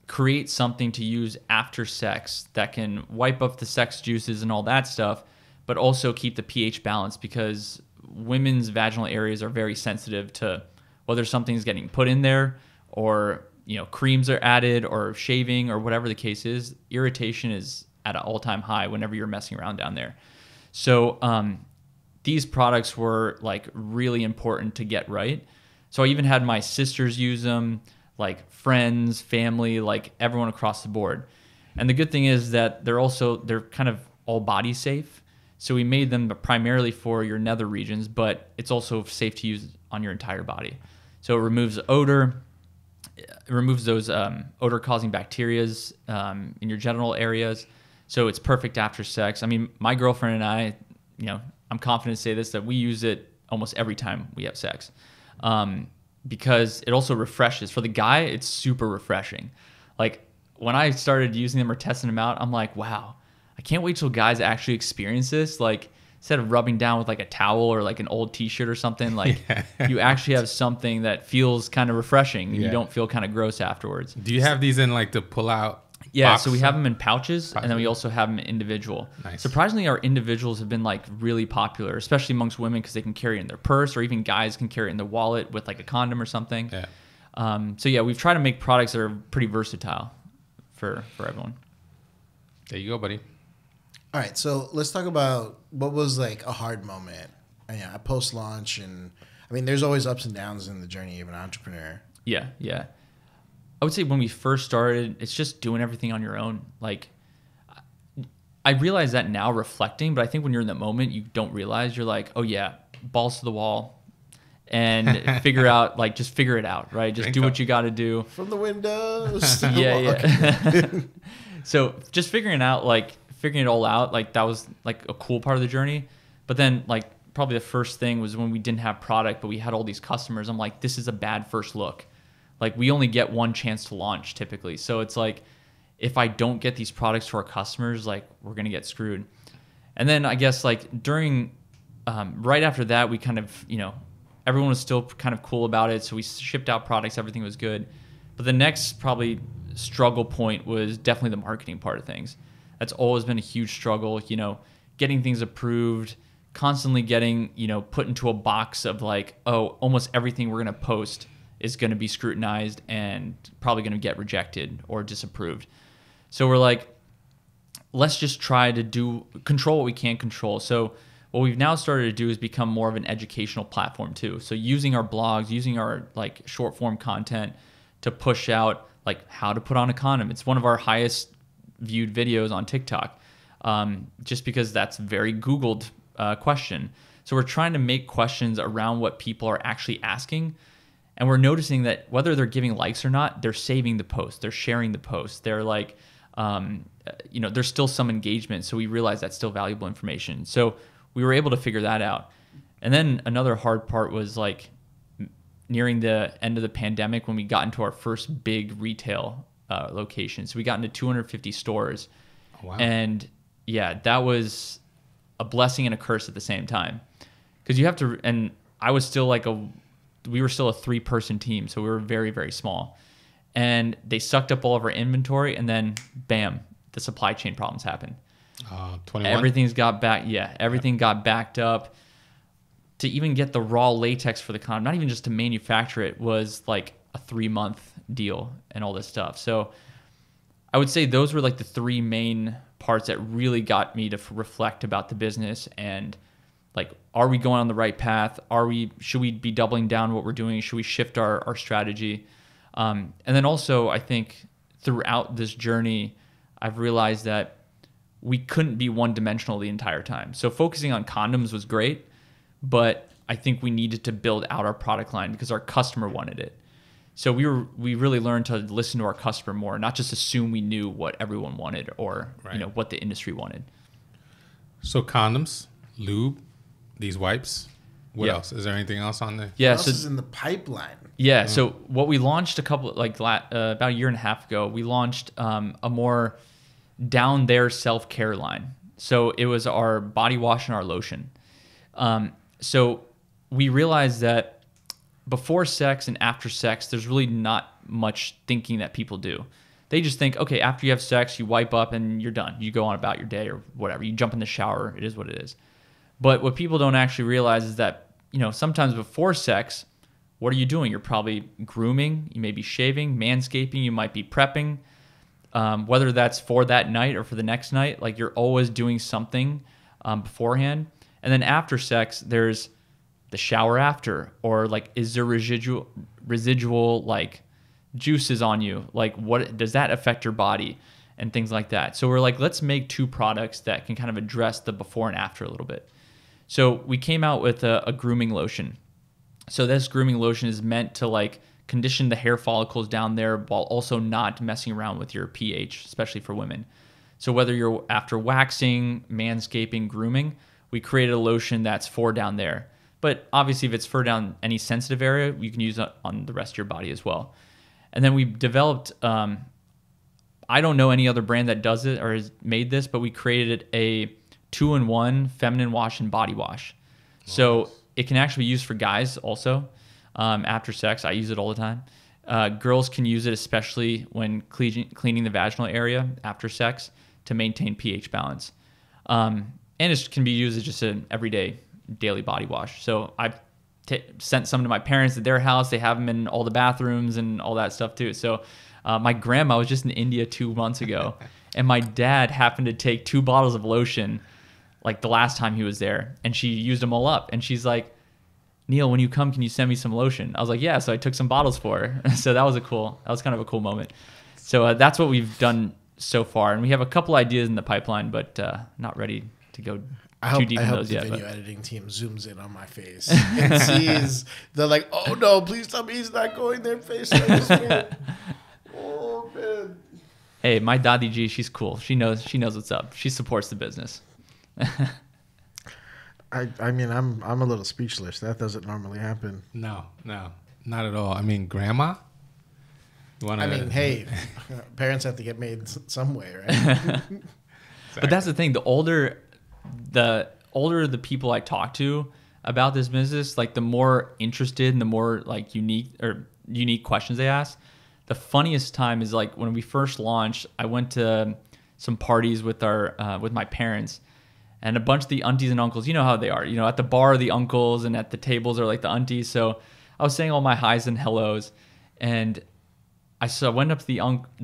create something to use after sex that can wipe up the sex juices and all that stuff, but also keep the pH balanced, because women's vaginal areas are very sensitive to whether something's getting put in there, or creams are added, or shaving, or whatever the case is. Irritation is at an all-time high whenever you're messing around down there. So these products were like really important to get right. So I even had my sisters use them, like friends, family, like everyone across the board. And the good thing is that they're kind of all body safe. So we made them primarily for your nether regions, but it's also safe to use on your entire body. So it removes odor, it removes those odor-causing bacterias in your genital areas. So it's perfect after sex. I mean, my girlfriend and I, I'm confident to say this, that we use it almost every time we have sex, because it also refreshes. For the guy, it's super refreshing. Like when I started using them or testing them out, I'm like, wow, I can't wait till guys actually experience this. Like instead of rubbing down with like a towel or like an old t-shirt or something, like you actually have something that feels kind of refreshing and you don't feel kind of gross afterwards. Do you have these in like the pull out? Yeah, so we have them in pouches, and then we also have them individual. Nice. Surprisingly, our individuals have been like really popular, especially amongst women because they can carry it in their purse, or even guys can carry it in their wallet with like a condom or something. Yeah. So yeah, we've tried to make products that are pretty versatile for everyone. There you go, buddy. All right, so let's talk about what was like a hard moment, post launch, and I mean, there's always ups and downs in the journey of an entrepreneur. Yeah. I would say when we first started, it's just doing everything on your own. Like, I realize that now reflecting, but I think when you're in that moment, you don't realize. You're like, oh yeah, balls to the wall, and just figure it out, right? Just do what you got to do. From the windows. To yeah. So just figuring it all out, like that was like a cool part of the journey. But then like probably the first thing was when we didn't have product, but we had all these customers. I'm like, this is a bad first look. Like we only get one chance to launch typically. So it's like, if I don't get these products to our customers, like we're going to get screwed. And then I guess like during, right after that, we kind of, everyone was still kind of cool about it. So we shipped out products, everything was good. But the next probably struggle point was definitely the marketing part of things. That's always been a huge struggle, getting things approved, constantly getting, put into a box of like, oh, almost everything we're going to post is going to be scrutinized and probably going to get rejected or disapproved. So we're like, let's just try to control what we can't control. So what we've now started to do is become more of an educational platform too. So using our blogs, using our like short form content to push out like how to put on a condom. It's one of our highest viewed videos on TikTok, just because that's very Googled question. So we're trying to make questions around what people are actually asking. And we're noticing that whether they're giving likes or not, they're saving the post, they're sharing the post, they're like, there's still some engagement. So we realize that's still valuable information. So we were able to figure that out. And then another hard part was like nearing the end of the pandemic when we got into our first big retail location. So we got into 250 stores. Oh, wow. And yeah, that was a blessing and a curse at the same time. Because you have to, and I was still like we were still a 3-person team, so we were very, very small. And they sucked up all of our inventory, and then bam, the supply chain problems happened. 21? Everything got backed up. To even get the raw latex for the condom, not even just to manufacture it, was like a 3-month deal and all this stuff. So I would say those were like the 3 main parts that really got me to reflect about the business and like, are we going on the right path? Should we be doubling down what we're doing? Should we shift our strategy? And then also, I think throughout this journey, I've realized that we couldn't be one-dimensional the entire time. So focusing on condoms was great, but I think we needed to build out our product line because our customer wanted it. So we really learned to listen to our customer more, not just assume we knew what everyone wanted or what the industry wanted. So condoms, lube, these wipes. What else? Is there anything else on there? Yeah, what else is in the pipeline? Yeah. So what we launched about a year and a half ago, we launched a more down there self-care line. So it was our body wash and our lotion. So we realized that before sex and after sex, there's really not much thinking that people do. They just think, okay, after you have sex, you wipe up and you're done. You go on about your day or whatever. You jump in the shower. It is what it is. But what people don't actually realize is that, sometimes before sex, what are you doing? You're probably grooming. You may be shaving, manscaping. You might be prepping. Whether that's for that night or for the next night, like you're always doing something beforehand. And then after sex, there's the shower after, or like, is there residual like juices on you? Like, what does that affect your body? and things like that. So we're like, let's make 2 products that can kind of address the before and after a little bit. So we came out with a grooming lotion. So this grooming lotion is meant to like condition the hair follicles down there while also not messing around with your pH, especially for women. So whether you're after waxing, manscaping, grooming, we created a lotion that's for down there. But obviously if it's for down any sensitive area, you can use it on the rest of your body as well. And then we developed, I don't know any other brand that does it or has made this, but we created a 2-in-1 feminine wash and body wash. Nice. So it can actually be used for guys also after sex. I use it all the time. Girls can use it especially when cleaning the vaginal area after sex to maintain pH balance. And it can be used as just an everyday daily body wash. So I've sent some to my parents at their house. They have them in all the bathrooms and all that stuff too. So my grandma was just in India 2 months ago, and my dad happened to take 2 bottles of lotion like the last time he was there, and she used them all up. And she's like, Neil, when you come, can you send me some lotion? I was like, yeah. So I took some bottles for her. So that was kind of a cool moment. So that's what we've done so far. And we have a couple ideas in the pipeline, but not ready to go too deep in those yet. I hope the video editing team zooms in on my face and sees, they're like, oh no, please tell me he's not going there face like this. Oh man. Hey, my Dadi G, she's cool. She knows what's up. She supports the business. I mean, I'm a little speechless. That doesn't normally happen. No, not at all. I mean, grandma. Hey, parents have to get made some way, right? But that's the thing. The older the people I talk to about this business, like the more interested and the more like unique questions they ask. The funniest time is like when we first launched, I went to some parties with my parents, and a bunch of the aunties and uncles, you know how they are, at the bar are the uncles and at the tables are like the aunties. So I was saying all my highs and hellos, and I went up to the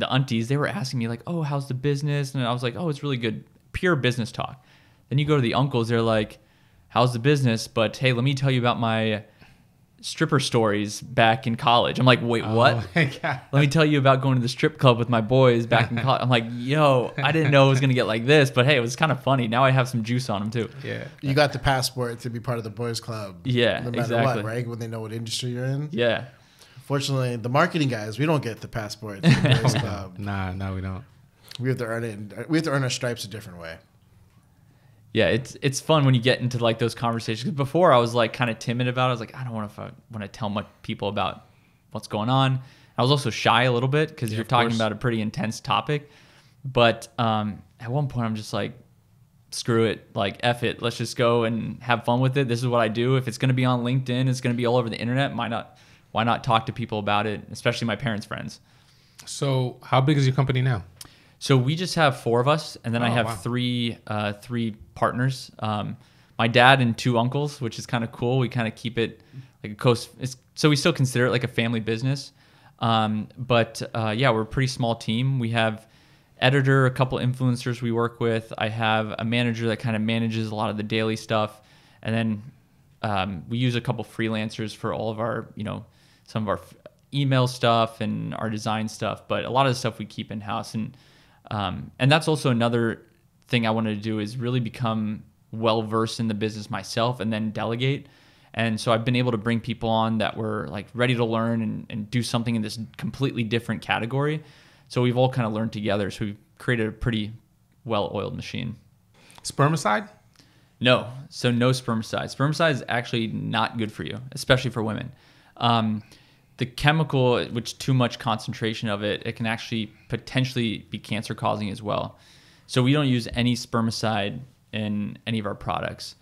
aunties. They were asking me like, oh, how's the business? And I was like, oh, it's really good. Pure business talk. Then you go to the uncles. They're like, how's the business? But hey, let me tell you about my stripper stories back in college. I'm like, wait, what? Let me tell you about going to the strip club with my boys back in college. I'm like, yo, I didn't know it was going to get like this, but hey, it was kind of funny. Now I have some juice on them too. Yeah. You got the passport to be part of the boys club. Yeah, no matter exactly. what, right? When they know what industry you're in. Yeah. Fortunately, the marketing guys, we don't get the passport to the boys club. Nah, we don't. We have to earn it. We have to earn our stripes a different way. Yeah, it's fun when you get into like those conversations. 'Cause before I was like kind of timid about it. I was like, I don't want to tell much people about what's going on. I was also shy a little bit because you're talking about a pretty intense topic. But at one point I'm just like, screw it, like F it. Let's just go and have fun with it. This is what I do. If it's going to be on LinkedIn, it's going to be all over the internet. Why not talk to people about it, especially my parents' friends? So how big is your company now? So we just have 4 of us, and then I have three partners. My dad and 2 uncles, which is kind of cool. We kind of keep it like so we still consider it like a family business. But we're a pretty small team. We have editor, a couple influencers we work with. I have a manager that kind of manages a lot of the daily stuff, and then we use a couple freelancers for all of our, some of our email stuff and our design stuff. But a lot of the stuff we keep in house, and that's also another thing I wanted to do is really become well versed in the business myself and then delegate. And so I've been able to bring people on that were like ready to learn and do something in this completely different category. So we've all kind of learned together. So we've created a pretty well-oiled machine. Spermicide? No. So no spermicide. Spermicide is actually not good for you, especially for women. The chemical, which too much concentration of it can actually potentially be cancer causing as well. So we don't use any spermicide in any of our products.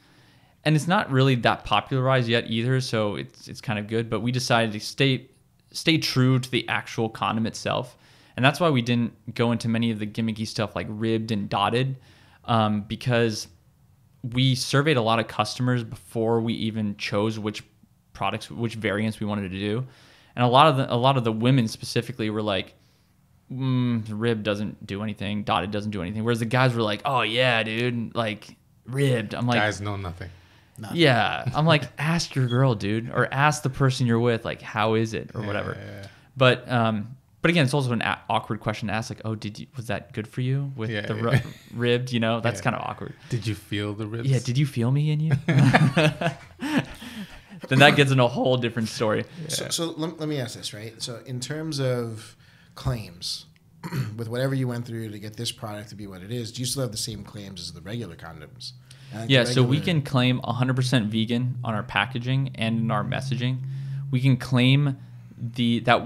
And it's not really that popularized yet either, so it's kind of good. But we decided to stay true to the actual condom itself. And that's why we didn't go into many of the gimmicky stuff like ribbed and dotted, because we surveyed a lot of customers before we even chose which variants we wanted to do. And a lot of the women specifically were like, rib doesn't do anything, dotted doesn't do anything. Whereas the guys were like, oh yeah, dude, like ribbed. I'm like, guys know nothing. Yeah. I'm like, ask your girl, dude, or ask the person you're with, like, how is it or whatever. Yeah. But But again, it's also an awkward question to ask. Like, oh, was that good for you with the ribbed? You know, that's kind of awkward. Did you feel the ribs? Yeah. Did you feel me in you? Then that gets in a whole different story. Yeah. So let me ask this, right? So in terms of claims, with whatever you went through to get this product to be what it is, do you still have the same claims as the regular condoms? Yeah, so we can claim 100% vegan on our packaging and in our messaging. We can claim that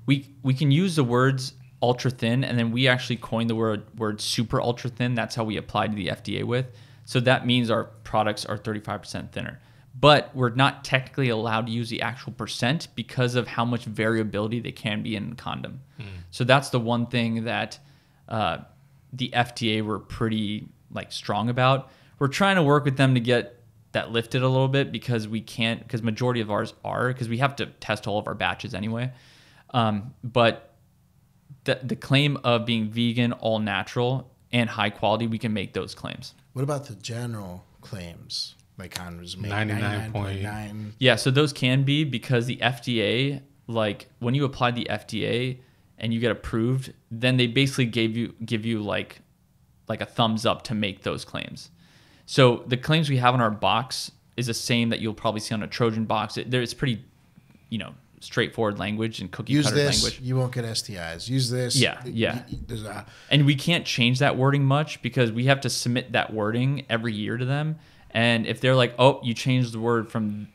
we can use the words ultra thin, and then we actually coined the word super ultra thin. That's how we applied to the FDA with. So that means our products are 35% thinner. But we're not technically allowed to use the actual percent because of how much variability they can be in a condom. So that's the one thing that the FDA were pretty strong about. We're trying to work with them to get that lifted a little bit because we can't, because majority of ours are, because we have to test all of our batches anyway. But the claim of being vegan, all natural, and high quality, we can make those claims. What about the general claims? Like condoms make 99.9. Yeah, so those can be because the FDA, when you apply the FDA and you get approved, then they basically give you like a thumbs up to make those claims. So the claims we have in our box is the same that you'll probably see on a Trojan box. It's pretty, straightforward language and cookie cutter language. Use this, you won't get STIs. Use this. Yeah. And we can't change that wording much because we have to submit that wording every year to them. And if they're like, oh, you changed the word from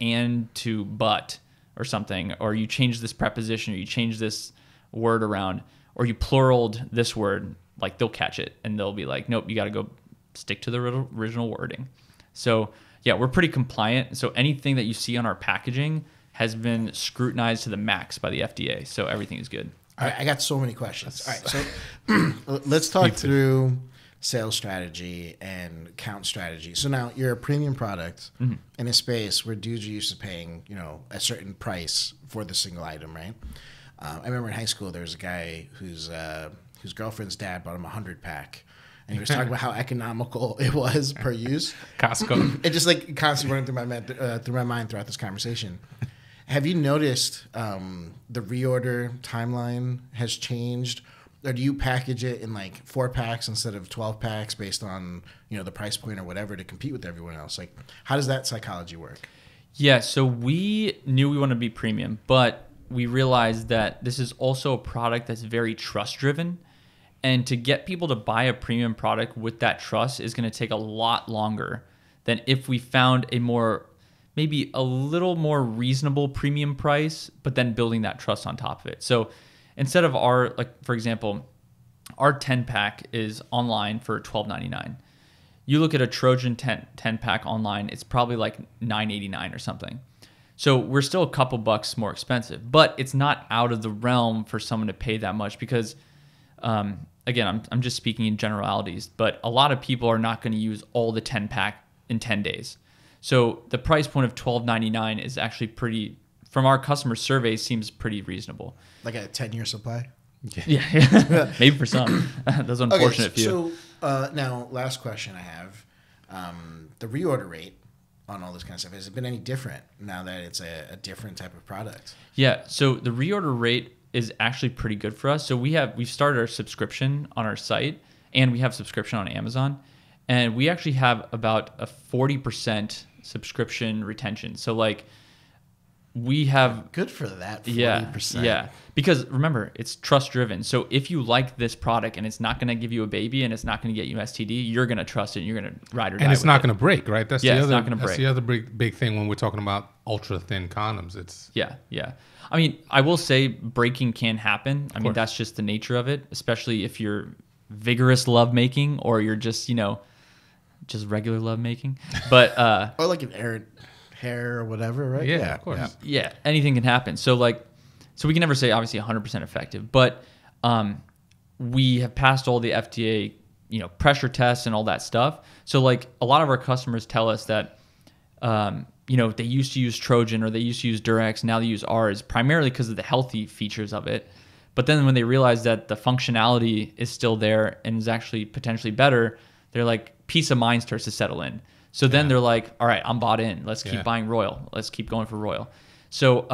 and to but or something, or you changed this preposition, or you changed this word around, or you pluraled this word, they'll catch it and they'll be like, nope, you got to go stick to the original wording. So yeah, we're pretty compliant. So anything that you see on our packaging has been scrutinized to the max by the FDA. So everything is good. All right, I got so many questions. All right, so let's talk through sales strategy and count strategy. So now you're a premium product in a space where dudes are used to paying, a certain price for the single item, right? I remember in high school there was a guy whose girlfriend's dad bought him a 100-pack, and he was talking about how economical it was per use. Costco. It just constantly running through my mind throughout this conversation. Have you noticed the reorder timeline has changed? Or do you package it in 4 packs instead of 12 packs based on the price point or whatever to compete with everyone else? How does that psychology work? Yeah, so we knew we want to be premium, but we realized that this is also a product that's very trust driven, and to get people to buy a premium product with that trust is going to take a lot longer than if we found maybe a little more reasonable premium price, but then building that trust on top of it. So instead of for example, our 10-pack is online for $12.99. You look at a Trojan 10-pack online, it's probably $9.89 or something. So we're still a couple bucks more expensive, but it's not out of the realm for someone to pay that much because, again, I'm just speaking in generalities, but a lot of people are not going to use all the 10-pack in 10 days. So the price point of $12.99 is actually pretty, from our customer survey, seems pretty reasonable. Like a 10-year supply? Yeah. Maybe for some. That's unfortunate for you. So now, last question I have. The reorder rate on all this kind of stuff, has it been any different now that it's a different type of product? Yeah, so the reorder rate is actually pretty good for us. So we've started our subscription on our site, and we have subscription on Amazon, and we actually have about a 40% subscription retention. So we have good for that 40%. Yeah. Because remember, it's trust driven. So if you like this product and it's not going to give you a baby and it's not going to get you STD, you're going to trust it and you're going to ride or die. And it's not going to break, right? It's not going to break. That's the other big thing when we're talking about ultra thin condoms. It's yeah. I mean, I will say breaking can happen. I mean, that's just the nature of it, especially if you're vigorous lovemaking or you're just just regular lovemaking. But or like an errant hair or whatever, right? Yeah, of course. Yeah, anything can happen. So we can never say obviously 100% effective, but we have passed all the FDA, pressure tests and all that stuff. So a lot of our customers tell us that, they used to use Trojan or they used to use Durex, now they use ours primarily because of the healthy features of it. But then when they realize that the functionality is still there and is actually potentially better, they're like, peace of mind starts to settle in. So then they're like, all right, I'm bought in. Let's keep buying Royal. Let's keep going for Royal. So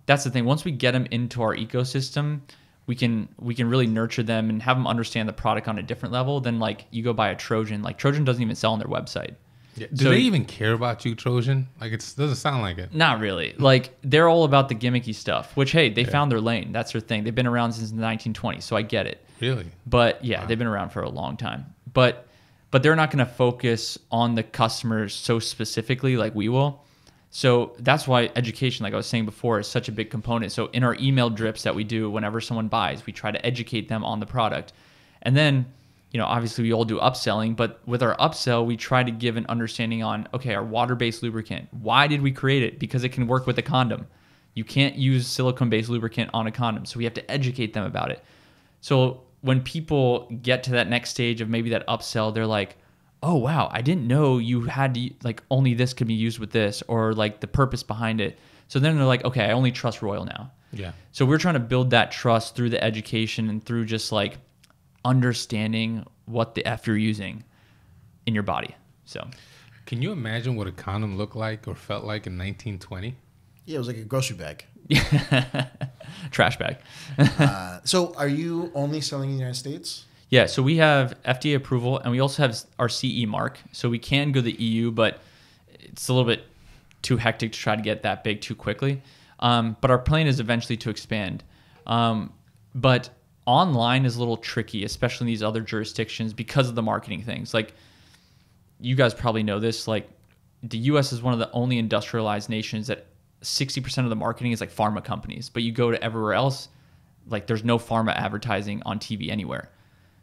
that's the thing. Once we get them into our ecosystem, we can really nurture them and have them understand the product on a different level than like you go buy a Trojan. Like Trojan doesn't even sell on their website. Yeah. Do they even care about you, Trojan? Like it doesn't sound like it. Not really. Like they're all about the gimmicky stuff, which, hey, they found their lane. That's their thing. They've been around since the 1920s, so I get it. Really? But yeah, they've been around for a long time. But they're not going to focus on the customers so specifically like we will. So that's why education, like I was saying before, is such a big component. So in our email drips that we do whenever someone buys, we try to educate them on the product. And then, obviously we all do upselling, but with our upsell, we try to give an understanding on, okay, our water-based lubricant, why did we create it? Because it can work with a condom. You can't use silicone-based lubricant on a condom. So we have to educate them about it. So when people get to that next stage of maybe that upsell, they're like, oh, wow, I didn't know you had to, like, only this could be used with this, or like the purpose behind it. So then they're like, okay, I only trust Royal now. Yeah. So we're trying to build that trust through the education and through just like understanding what the F you're using in your body. So can you imagine what a condom looked like or felt like in 1920? Yeah, it was like a grocery bag. Trash bag. So are you only selling in the United States? Yeah, so we have FDA approval, and we also have our CE mark. So we can go to the EU, but it's a little bit too hectic to try to get that big too quickly. But our plan is eventually to expand. But online is a little tricky, especially in these other jurisdictions because of the marketing things. Like, you guys probably know this, like the US is one of the only industrialized nations that 60% of the marketing is like pharma companies. But you go to everywhere else, like there's no pharma advertising on TV anywhere.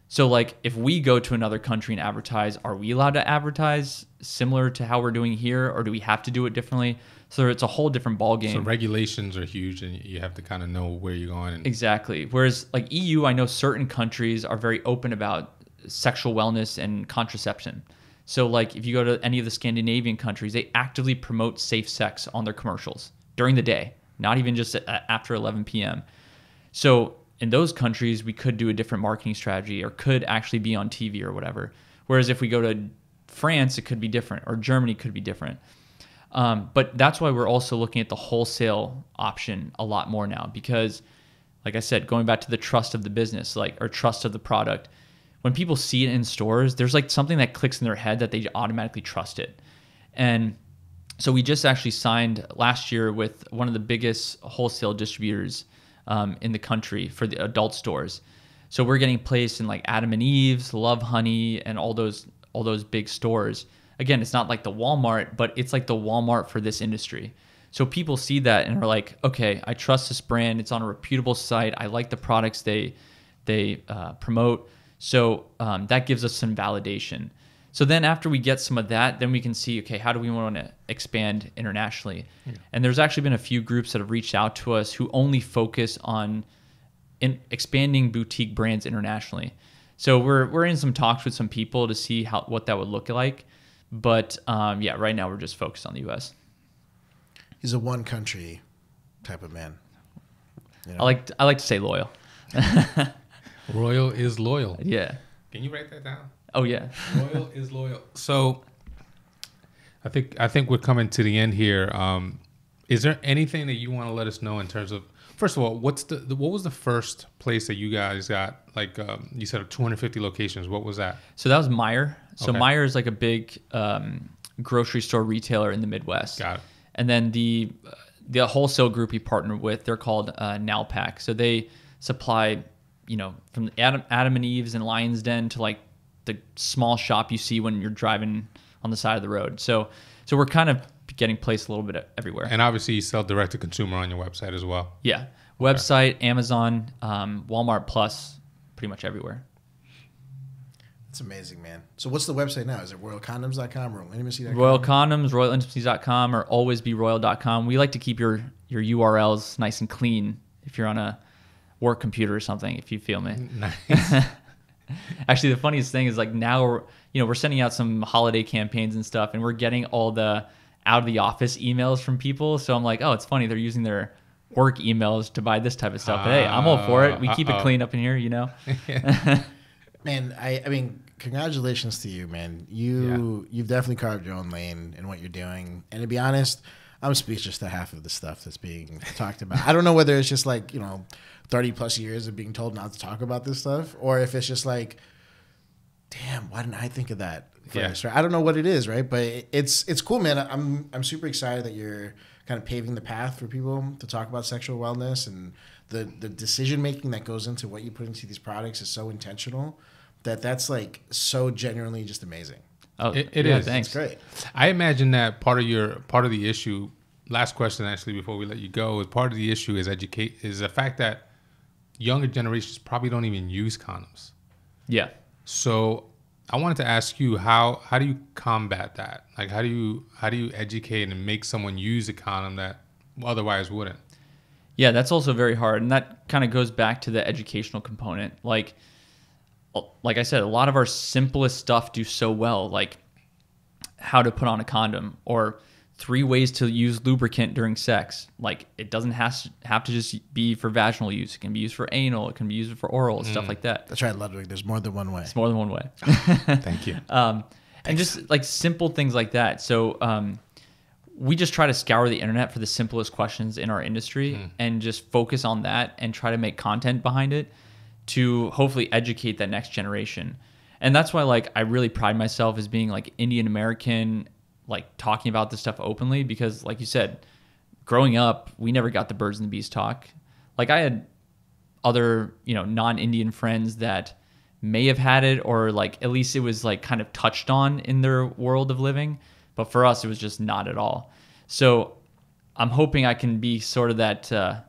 So like if we go to another country and advertise, are we allowed to advertise similar to how we're doing here, or do we have to do it differently? So it's a whole different ballgame. So regulations are huge, and you have to kind of know where you're going. Exactly. Whereas like EU, I know certain countries are very open about sexual wellness and contraception. So like if you go to any of the Scandinavian countries, they actively promote safe sex on their commercials during the day, not even just after 11 p.m. So in those countries, we could do a different marketing strategy or could actually be on TV or whatever. Whereas if we go to France, it could be different, or Germany could be different. But that's why we're also looking at the wholesale option a lot more now, because like I said, going back to the trust of the business, or trust of the product, when people see it in stores, there's like something that clicks in their head that they automatically trust it. And so we just actually signed last year with one of the biggest wholesale distributors in the country for the adult stores. So we're getting placed in like Adam and Eve's, Love Honey, and all those big stores. Again, it's not like the Walmart, but it's like the Walmart for this industry. So people see that and are like, okay, I trust this brand. It's on a reputable site. I like the products they promote. So that gives us some validation. So then after we get some of that, then we can see, okay, how do we want to expand internationally? Yeah. And there's actually been a few groups that have reached out to us who only focus on expanding boutique brands internationally. So we're in some talks with some people to see what that would look like. But yeah, right now we're just focused on the US. He's a one country type of man. You know? I like to say loyal. Royal is loyal. Yeah. Can you write that down? Oh yeah. Loyal is loyal. So I think we're coming to the end here. Is there anything that you want to let us know in terms of, first of all, what was the first place that you guys got? Like you said 250 locations. What was that? So that was Meijer. So Okay. Meijer is like a big grocery store retailer in the Midwest. Got it. And then the wholesale group we partnered with, they're called Nowpack. So they supply, from Adam and Eve's and Lion's Den to like the small shop you see when you're driving on the side of the road. So we're kind of getting placed a little bit everywhere. And obviously you sell direct to consumer on your website as well. Yeah. Website, Amazon, Walmart Plus, pretty much everywhere. That's amazing, man. So what's the website now? Is it royalcondoms.com or royalintimacy.com? Royal Condoms, royalintimacy.com, or alwaysberoyal.com. We like to keep your URLs nice and clean if you're on a work computer or something, if you feel me. Nice. Actually, the funniest thing is like now we're sending out some holiday campaigns and stuff, and we're getting all the out of the office emails from people. So I'm like, oh, it's funny. They're using their work emails to buy this type of stuff. But hey, I'm all for it. We keep it clean up in here, Man, I mean, congratulations to you, man. You've definitely carved your own lane in what you're doing. And to be honest, I'm speechless to half of the stuff that's being talked about. I don't know whether it's just like, 30 plus years of being told not to talk about this stuff, or if it's just like, damn, why didn't I think of that first? Right? I don't know what it is, right? But it's cool, man. I'm super excited that you're kind of paving the path for people to talk about sexual wellness, and the decision making that goes into what you put into these products is so intentional that's like so genuinely just amazing. Oh, it is. Thanks. It's great. I imagine that part of the issue. Last question, actually, before we let you go, is part of the issue is the fact that younger generations probably don't even use condoms. Yeah. So I wanted to ask you, how do you combat that? Like, how do you educate and make someone use a condom that otherwise wouldn't? Yeah, that's also very hard, and that kind of goes back to the educational component. Like I said, a lot of our simplest stuff do so well, like how to put on a condom or 3 ways to use lubricant during sex. Like, it doesn't have to just be for vaginal use. It can be used for anal. It can be used for oral, stuff like that. That's right, Ludwig. There's more than one way. It's more than one way. Thank you. And just like simple things like that. So we just try to scour the internet for the simplest questions in our industry and just focus on that and try to make content behind it to hopefully educate that next generation. And that's why, like, I really pride myself as being like Indian American, like talking about this stuff openly, because like you said, growing up, we never got the birds and the bees talk. Like, I had other, non-Indian friends that may have had it, or like at least it was like kind of touched on in their world of living. But for us, it was just not at all. So I'm hoping I can be sort of that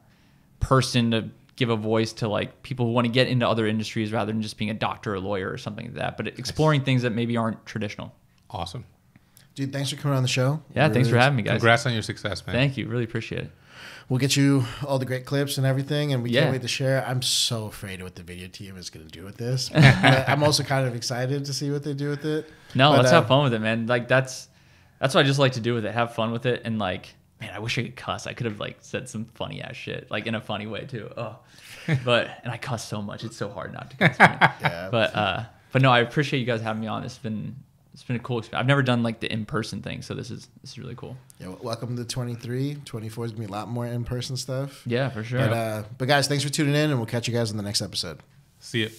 person to give a voice to like people who want to get into other industries rather than just being a doctor or lawyer or something like that, but exploring things that maybe aren't traditional. Awesome. Dude, thanks for coming on the show. Yeah, thanks for having me, guys. Congrats on your success, man. Thank you. Really appreciate it. We'll get you all the great clips and everything, and we Yeah. can't wait to share. I'm so afraid of what the video team is going to do with this. But I'm also kind of excited to see what they do with it. No, But, let's have fun with it, man. Like, that's what I just like to do with it. Have fun with it. And like, man, I wish I could cuss. I could have like said some funny ass shit, like in a funny way too. Oh, and I cuss so much. It's so hard not to cuss. Yeah. But no, I appreciate you guys having me on. It's been a cool experience. I've never done like the in-person thing, so this is really cool. Yeah, welcome to 23. 24 is going to be a lot more in-person stuff. Yeah, for sure. But guys, thanks for tuning in, and we'll catch you guys in the next episode. See it.